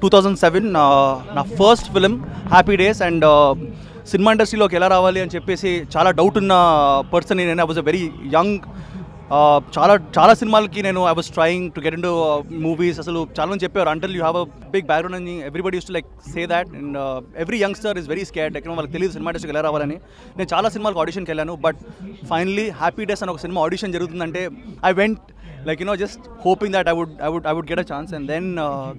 2007 నా first film happy days. And cinema ఇండస్ట్రీలోకి ఎలా రావాలి అని చెప్పేసి చాలా డౌట్ ఉన్న పర్సన్ నేను. I was a very young. చాలా సినిమాలకి నేను I was trying to get in to movies. అసలు చాలా మంది చెప్పారు until you have a big background అని everybody used to like say that. And every youngster is very scared, ఎక్కడ వాళ్ళకి తెలియదు సినిమా ఇండస్ట్రీకి ఎలా రావాలని. నేను చాలా సినిమాలకు ఆడిషన్కి వెళ్ళాను, బట్ ఫైనలీ హ్యాపీ డేస్ అని ఒక సినిమా ఆడిషన్ జరుగుతుందంటే I went like just hoping that I would get a chance. And then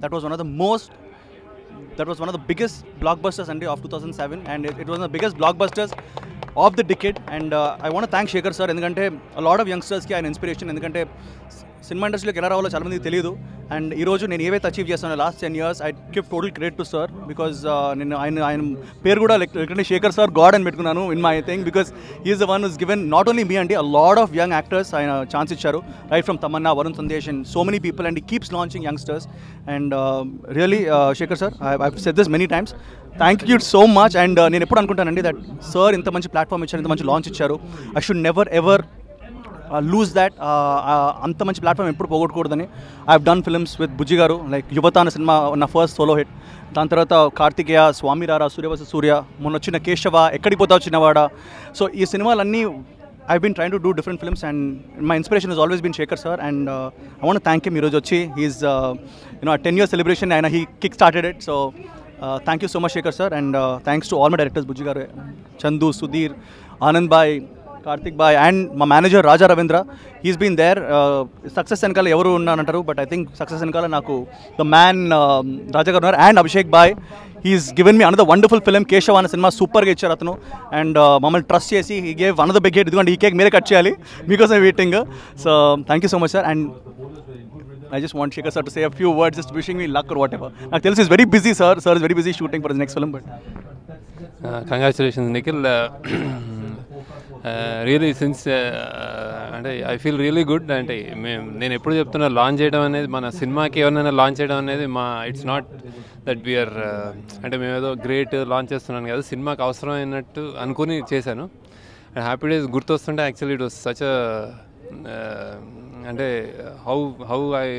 that was one of the biggest blockbusters of 2007, and it was one of the biggest blockbusters of the decade. And I want to thank Shekhar sir, endukante a lot of youngsters ki ఆయన inspiration. endukante cinema ఇండస్ట్రీలోకి ఎలా రావాలో చాలా మందికి తెలియదు. And ఈరోజు నేను ఏవైతే అచీవ్ చేస్తానో last 10 years, I give total credit to sir. Because నేను ఆయన పేరు కూడా లైక్ శేఖర్ సార్ గాడ్ అని పెట్టుకున్నాను in my thing, because is the one who's given not only me అండి, a lot of young actors ఆయన ఛాన్స్ ఇచ్చారు, right from Tamannaah, Varun Sandesh and so many people. And he keeps launching youngsters. And really Shekhar sir, I said this many times, thank you so much. And నేను ఎప్పుడు అనుకుంటానండి that sir ఇంత మంచి platform ఇచ్చారు, ఇంత మంచి లాంచ్ ఇచ్చారు, I should never ever lose that. అంత మంచి ప్లాట్ఫామ్ ఎప్పుడు పోగొట్టకూడదని. I have done films with Bujji garu, like యువత అనే సినిమా నా ఫస్ట్ సోలో హిట్. దాని తర్వాత కార్తికేయ, స్వామి రారా, సూర్యవశ సూర్య, మొన్న వచ్చిన కేశవ, ఎక్కడికి పోతావు చిన్నవాడ. సో ఈ సినిమాలన్నీ I been trying to do different films, and my inspiration has always been Shekhar sir. And I want thank him. ఈరోజు వచ్చి హీఈస్ 10 year సెలబ్రేషన్ ఆయన he kick started it. So thank you so much Shekhar sir. And thanks to all my directors, Bujji garu, Chandu, Sudheer, Anand bhai, Karthik bhai, and మా manager Raja Ravindra. He's been there. Success వెనకాల ఎవరు ఉన్నారంటారు, but I think success వెనకాల నాకు the man Raja garu ఉన్నారు. And Abhishek boy, he's given me another wonderful film Keshava అనే cinema, సూపర్గా ఇచ్చారు అతను. అండ్ మమ్మల్ని ట్రస్ట్ చేసి he gave another big hit. ఇదిగోండి ఈ కేక్ మీరే కట్ చేయాలి, మీకోసం waiting. So thank you so much sir. And I just want Shekhar sir to say a few words, just wishing me luck or whatever. నాకు తెలుసు is very busy sir is very busy shooting for his next film, but congratulations Nikhil. Really since అంటే I feel really good. అంటే నేను ఎప్పుడు చెప్తున్నా, launch చేయడం అనేది, మన సినిమాకి ఎవరినైనా లాంచ్ చేయడం అనేది ఇట్స్ నాట్ దట్ వీఆర్ అంటే మేము ఏదో గ్రేట్ లాంచ్ చేస్తున్నాను కదా, సినిమాకి అవసరమైనట్టు అనుకుని చేశాను. అండ్ హ్యాపీ డేస్ గుర్తొస్తుంటే యాక్చువల్లీ ఇట్ వాస్ సచ్ అంటే హౌ ఐ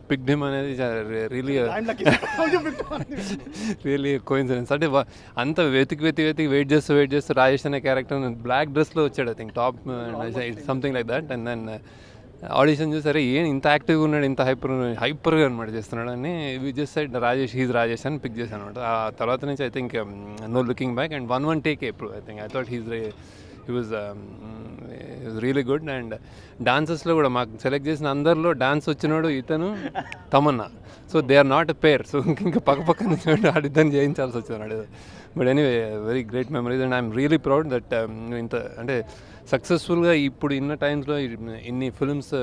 పిక్డ్ హిమ్ అనేది రియలీ కోయిన్సిడెన్స్. అంటే అంత వెతికి వెయిట్ చేస్తూ రాజేష్ అనే క్యారెక్టర్ బ్లాక్ డ్రెస్లో వచ్చాడు, I think top something like that. And then audition చూసారే ఇంత యాక్టివ్గా ఉన్నాడు, ఇంత హైపర్గా అనమాట చేస్తున్నాడు అని జస్ట్ సైడ్ రాజేష్ అని పిక్ చేశాను అనమాట. ఆ తర్వాత నుంచి I think no looking back. And one take ఎప్పుడు I think I thought he was really good. And డాన్సెస్లో కూడా మాకు సెలెక్ట్ చేసిన అందరిలో డాన్స్ వచ్చినాడు ఇతను, Tamannaah. So they are not a pair. So ఇంకా పక్క నుంచి ఆడిద్దని చేయించాల్సి వచ్చినాడు. But anyway very great memories. And I'm really proud that ఇంత అంటే సక్సెస్ఫుల్గా ఇప్పుడు ఇన్న టైమ్స్లో ఇన్ని ఫిల్మ్స్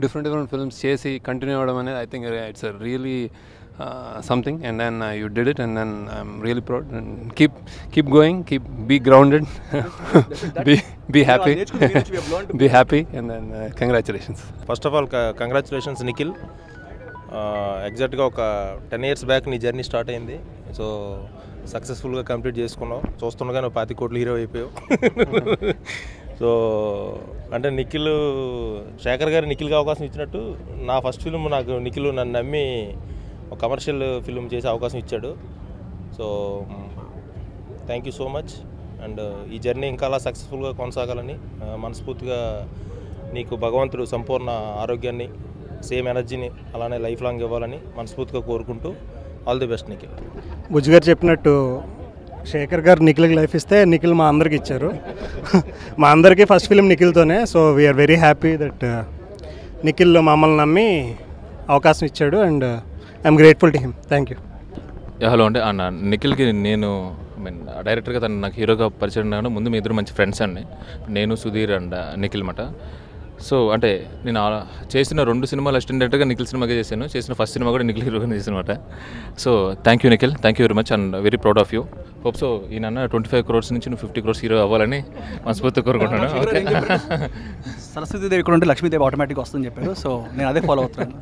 డిఫరెంట్ ఫిల్మ్స్ చేసి కంటిన్యూ అవ్వడం అనేది I think it's really something. And then you did it, and then I'm really proud. And keep going, be grounded, be happy, be happy. And then congratulations. First of all, congratulations Nikhil. ఎగ్జాక్ట్గా ఒక 10 years back నీ journey start అయింది. So సక్సెస్ఫుల్గా complete చేసుకున్నావు. చూస్తుండగానే 20 కోట్ల hero అయిపోయావు. So అంటే శేఖర్ గారు నిఖిల్గా అవకాశం ఇచ్చినట్టు నా ఫస్ట్ ఫిల్మ్ నాకు నిఖిల్ నన్ను నమ్మి ఒక కమర్షియల్ ఫిల్మ్ చేసే అవకాశం ఇచ్చాడు. So thank you so much. And ఈ జర్నీ ఇంకా అలా సక్సెస్ఫుల్గా కొనసాగాలని మనస్ఫూర్తిగా నీకు భగవంతుడు సంపూర్ణ ఆరోగ్యాన్ని, సేమ్ ఎనర్జీని అలానే లైఫ్ లాంగ్ ఇవ్వాలని మనస్ఫూర్తిగా కోరుకుంటూ ఆల్ ది బెస్ట్ నిఖిల్. బుజ్జి గారు చెప్పినట్టు శేఖర్ గారు నిఖిల్కి లైఫ్ ఇస్తే నిఖిల్ మా అందరికి ఇచ్చారు. మా అందరికీ ఫస్ట్ ఫిలిం నిఖిల్తోనే. So we're very happy that Nikhil మమ్మల్ని నమ్మి అవకాశం ఇచ్చాడు. And I'm grateful to him. Thank you. Hello అండి. నిఖిల్కి నేను డైరెక్టర్గా తను నాకు హీరోగా పరిచయం ఉన్నాను. ముందు మీ ఇద్దరు మంచి ఫ్రెండ్స్ అండి, నేను సుధీర్ అండ్ నిఖిల్ మాట. సో అంటే నేను చేసిన 2 సినిమాలు అసిస్టెంట్ డైరెక్టర్గా నిఖిల్ సినిమాగా చేసిన ఫస్ట్ సినిమా కూడా నిఖిల్ హీరోగా చేసిన అనమాట. So thank you Nikhil, thank you very much and very proud of you. Hope so ఈ నాన్న 25 crores నుంచి నువ్వు 50 crores హీరో అవ్వాలని మనస్ఫూర్తిగా కోరుకుంటున్నాను. సరస్వతీదేవి ఇక్కడ ఉంటే లక్ష్మీదేవి ఆటోమేటిక్గా వస్తుందని చెప్పారు. సో నేను అదే ఫాలో అవుతున్నాను.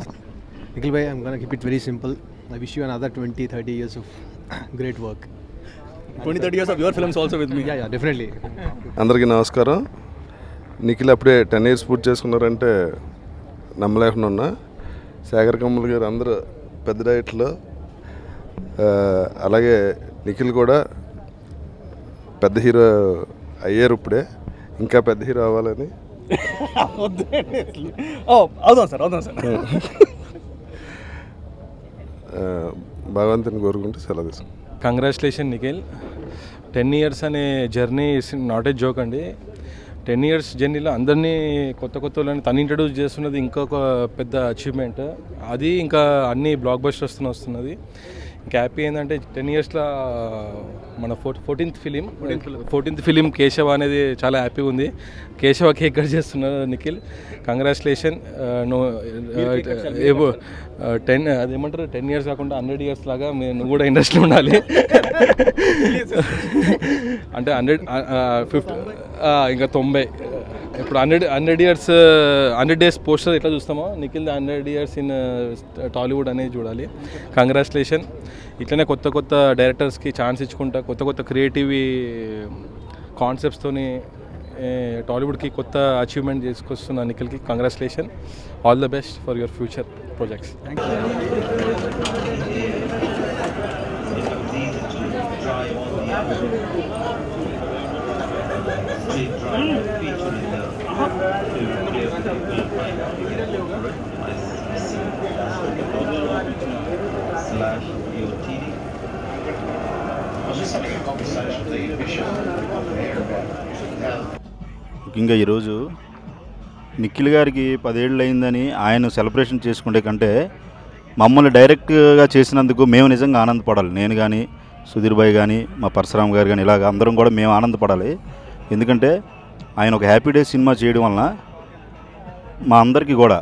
Nikhil bhai, I'm gonna keep it very simple. I wish you another 20-30 years of great work. 20-30 years of your films also with me. Yeah, definitely. అందరికీ నమస్కారం. నిఖిల్ అప్పుడే 10 years పూర్తి చేసుకున్నారంటే నమ్మలేకుండా ఉన్నా. శేఖర్ కమ్ముల్ గారు అందరూ పెద్ద డైట్లో అలాగే నిఖిల్ కూడా పెద్ద హీరో అయ్యారు ఇప్పుడే, ఇంకా పెద్ద హీరో అవ్వాలని అవుదాం సార్ భగవంతుని కోరుకుంటూ సెలవు తీసుకుంటాం. కంగ్రాచులేషన్ నిఖిల్. 10 years అనే journey is not a joke అండి. 10 years జర్నీలో అందరినీ కొత్త వాళ్ళని తను ఇంట్రడ్యూస్ చేస్తున్నది ఇంకొక పెద్ద అచీవ్మెంట్. అది ఇంకా అన్ని బ్లాక్ బస్టర్స్ వస్తున్నది. ఇంకా హ్యాపీ ఏంటంటే 10 yearsలో మన 14th ఫిలిం కేశవ అనేది చాలా హ్యాపీగా ఉంది. కేశవ కేక్ కట్ చేస్తున్నారు నిఖిల్. కంగ్రాచులేషన్. అదేమంటారు 10 years కాకుండా 100 years లాగా నువ్వు కూడా ఇండస్ట్రీలో ఉండాలి. అంటే 150 ఇంకా 90 ఇప్పుడు 100 days పోస్టర్ ఎట్లా చూస్తామో నిఖిల్ 100 years ఇన్ టాలీవుడ్ అనేది చూడాలి. కంగ్రాచులేషన్. ఇట్లనే కొత్త డైరెక్టర్స్కి ఛాన్స్ ఇచ్చుకుంటా కొత్త క్రియేటివ్ కాన్సెప్ట్స్తోని టాలీవుడ్కి కొత్త అచీవ్మెంట్ చేసుకొస్తున్న నిఖిల్కి congratulation. All the best for your future projects. ముఖ్యంగా ఈరోజు నిఖిల్ గారికి 10 ఏళ్ళు అయిందని ఆయన సెలబ్రేషన్ చేసుకునే కంటే మమ్మల్ని డైరెక్ట్గా చేసినందుకు మేము నిజంగా ఆనందపడాలి. నేను కానీ, సుధీర్ భాయ్ కానీ, మా పరశురామ్ గారు కానీ, ఇలాగ అందరం కూడా మేము ఆనందపడాలి. ఎందుకంటే ఆయన ఒక హ్యాపీ డే సినిమా చేయడం వలన మా అందరికీ కూడా,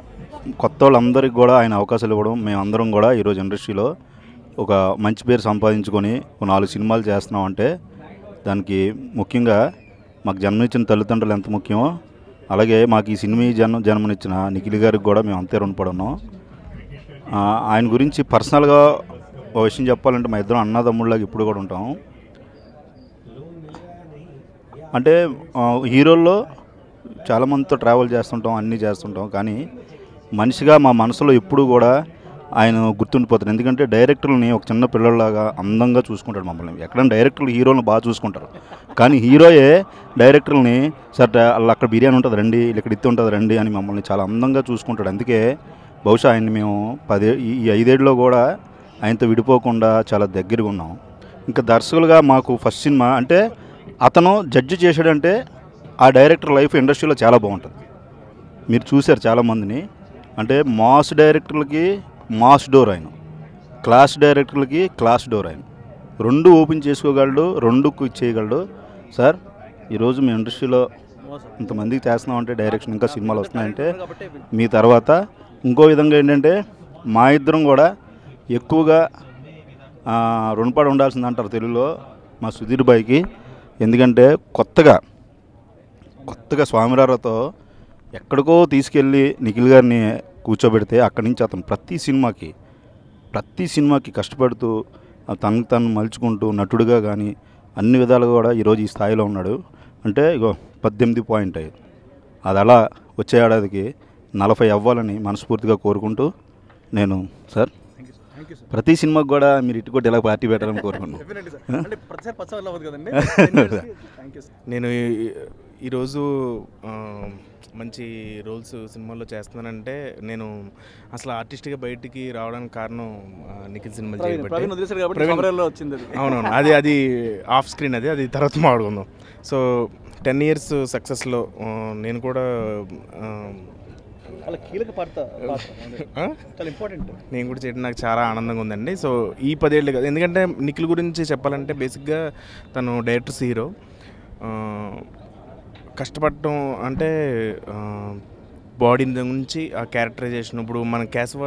కొత్త వాళ్ళందరికీ కూడా ఆయన అవకాశాలు ఇవ్వడం, మేమందరం కూడా ఈరోజు ఇండస్ట్రీలో ఒక మంచి పేరు సంపాదించుకొని 4 సినిమాలు చేస్తున్నామంటే దానికి ముఖ్యంగా మాకు జన్మనిచ్చిన తల్లిదండ్రులు ఎంత ముఖ్యమో అలాగే మాకు ఈ సినిమా జన్మనిచ్చిన నిఖిల్ గారికి కూడా మేము అంతే రుణపడి ఉన్నాం. ఆయన గురించి పర్సనల్గా ఒక విషయం చెప్పాలంటే మా ఇద్దరం అన్నదమ్ముళ్ళగా ఇప్పుడు కూడా ఉంటాం. అంటే హీరోల్లో చాలామందితో ట్రావెల్ చేస్తుంటాం, అన్నీ చేస్తుంటాం, కానీ మనిషిగా మా మనసులో ఎప్పుడు కూడా ఆయన గుర్తుండిపోతారు. ఎందుకంటే డైరెక్టర్లని ఒక చిన్న పిల్లల్లాగా అందంగా చూసుకుంటాడు మమ్మల్ని. ఎక్కడైనా డైరెక్టర్లు హీరోలను బాగా చూసుకుంటారు, కానీ హీరోయే డైరెక్టర్ని సరే వాళ్ళు అక్కడ బిర్యానీ ఉంటుంది రండి, ఇక్కడ ఇత్తి ఉంటుంది రండి అని మమ్మల్ని చాలా అందంగా చూసుకుంటాడు. అందుకే బహుశా ఆయన్ని మేము ఈ 5 ఏళ్ళలో కూడా ఆయనతో విడిపోకుండా చాలా దగ్గరగా ఉన్నాం. ఇంకా దర్శకులుగా మాకు ఫస్ట్ సినిమా అంటే అతను జడ్జి చేశాడంటే ఆ డైరెక్టర్ లైఫ్ ఇండస్ట్రీలో చాలా బాగుంటుంది. మీరు చూశారు చాలామందిని. అంటే మాస్ డైరెక్టర్లకి మాస్ డోర్ ఆయన, క్లాస్ డైరెక్టర్లకి క్లాస్ డోర్ ఆయన. 2 ఓపెన్ చేసుకోగలడు, 2 చేయగలడు. సార్ ఈరోజు మీ ఇండస్ట్రీలో ఇంతమందికి చేస్తున్నామంటే డైరెక్షన్ ఇంకా సినిమాలు వస్తున్నాయంటే మీ తర్వాత ఇంకో విధంగా ఏంటంటే మా ఇద్దరం కూడా ఎక్కువగా రుణపడి ఉండాల్సింది అంటారు తెలుగులో మా సుధీర్ భాయ్కి. ఎందుకంటే కొత్తగా స్వామిరారతో ఎక్కడికో తీసుకెళ్ళి నిఖిల్ గారిని కూర్చోబెడితే అక్కడి నుంచి అతను ప్రతి సినిమాకి కష్టపడుతూ తను మలుచుకుంటూ నటుడుగా కానీ అన్ని విధాలుగా కూడా ఈరోజు ఈ స్థాయిలో ఉన్నాడు. అంటే ఇగో 18.5 అది అలా వచ్చే ఏడాదికి 40 అవ్వాలని మనస్ఫూర్తిగా కోరుకుంటూ నేను సార్ ప్రతి సినిమాకి కూడా మీరు ఇటు కూడా ఇలా పార్టీ పెట్టాలని కోరుకుంటున్నాను. నేను ఈరోజు మంచి రోల్స్ సినిమాల్లో చేస్తున్నానంటే నేను అసలు ఆర్టిస్ట్గా బయటికి రావడానికి కారణం నిఖిల్ సినిమాలు చేయబట్టి. అవునవును, అది ఆఫ్ స్క్రీన్, అది తర్వాత మాట్లాడుకుందాం. సో 10 years సక్సెస్లో నేను కూడా నేను కూడా చేయడం నాకు చాలా ఆనందంగా ఉందండి. సో ఈ 10 ఏళ్ళు కదా, ఎందుకంటే నిఖిల్ గురించి చెప్పాలంటే బేసిక్గా తను డైరెక్టర్స్ హీరో. కష్టపడటం అంటే బాడీ నుంచి ఆ క్యారెక్టరైజేషన్. ఇప్పుడు మన కేశవ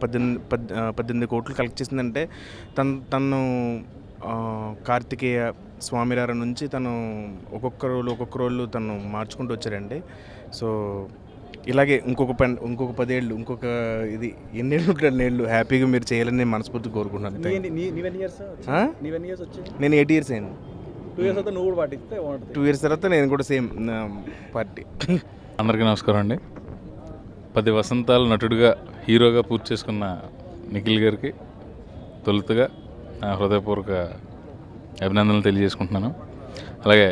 18 కోట్లు కలెక్ట్ చేసిందంటే తను కార్తికేయ, స్వామిరార నుంచి తను ఒక్కొక్క రోలు తను మార్చుకుంటూ వచ్చారండి. సో ఇలాగే ఇంకొక 10 ఏళ్ళు ఇంకొక ఇది ఎన్నేళ్ళు హ్యాపీగా మీరు చేయాలని నేను మనస్ఫూర్తిగా కోరుకుంటున్నాను. నేను 8 years అయింది. 2 years తర్వాత నేను కూడా సేమ్ పార్టీ. అందరికీ నమస్కారం అండి. 10 వసంతాలు నటుడిగా హీరోగా పూర్తి చేసుకున్న నిఖిల్ గారికి తొలుతగా హృదయపూర్వక అభినందనలు తెలియజేసుకుంటున్నాను. అలాగే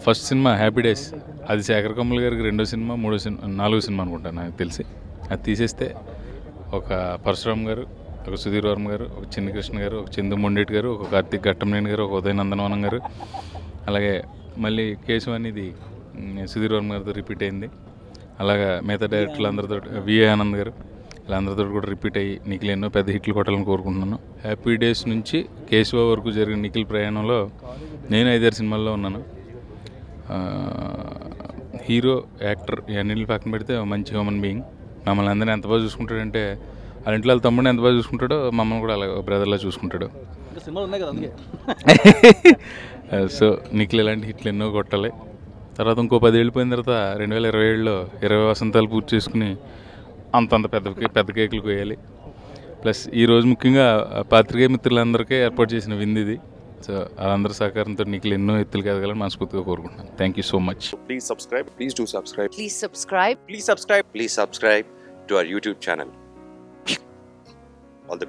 ఫస్ట్ సినిమా హ్యాపీ డేస్, అది శేఖర్ కమ్ముల గారికి 2వ సినిమా 4వ సినిమా అనుకుంటాను నాకు తెలిసి. అది తీసేస్తే ఒక పరశురామ్ గారు, ఒక సుధీర్ వర్మ గారు, ఒక చిన్ని కృష్ణ గారు, ఒక చందు మొండేటి గారు, ఒక కార్తీక్ ఘట్టంనేని గారు, ఒక ఉదయ నందనవనం గారు, అలాగే మళ్ళీ కేశవ్ అనేది సుధీర్ వర్మ గారితో రిపీట్ అయింది. అలాగా మిగతా డైరెక్టర్లు అందరితో, విఏ ఆనంద్ గారు, వీళ్ళందరితో కూడా రిపీట్ అయ్యి నిఖిల్ ఎన్నో పెద్ద హిట్లు కొట్టాలని కోరుకుంటున్నాను. హ్యాపీ డేస్ నుంచి కేశవ వరకు జరిగిన నిఖిల్ ప్రయాణంలో నేను 5-6 సినిమాల్లో ఉన్నాను. హీరో, యాక్టర్ ఇవన్నీ పక్కన పెడితే మంచి హ్యూమన్ బీయింగ్. మమ్మల్ని అందరినీ ఎంత బాగా చూసుకుంటాడంటే, వాళ్ళ ఇంట్లో వాళ్ళ తమ్ముడిని ఎంత బాగా చూసుకుంటాడో మమ్మల్ని కూడా అలా బ్రదర్లా చూసుకుంటాడు. సో నిఖిల్ ఇలాంటి హిట్లు ఎన్నో కొట్టాలి. తర్వాత ఇంకో 10 ఏళ్ళు పోయిన తర్వాత 2027లో 20 వసంతాలు పూర్తి చేసుకుని అంతంత పెద్ద కేకులు కోయాలి. ప్లస్ ఈరోజు ముఖ్యంగా పాత్రికేయ మిత్రులందరికీ ఏర్పాటు చేసిన విందు ఇది. సో వాళ్ళందరి సహకారంతో నిఖిల్ ఎన్నో ఎత్తులు ఎదగాలని మనస్ఫూర్తిగా కోరుకుంటున్నాను. Thank you so much. Please subscribe. Please do subscribe. Please subscribe. Please subscribe. Please subscribe to our YouTube channel.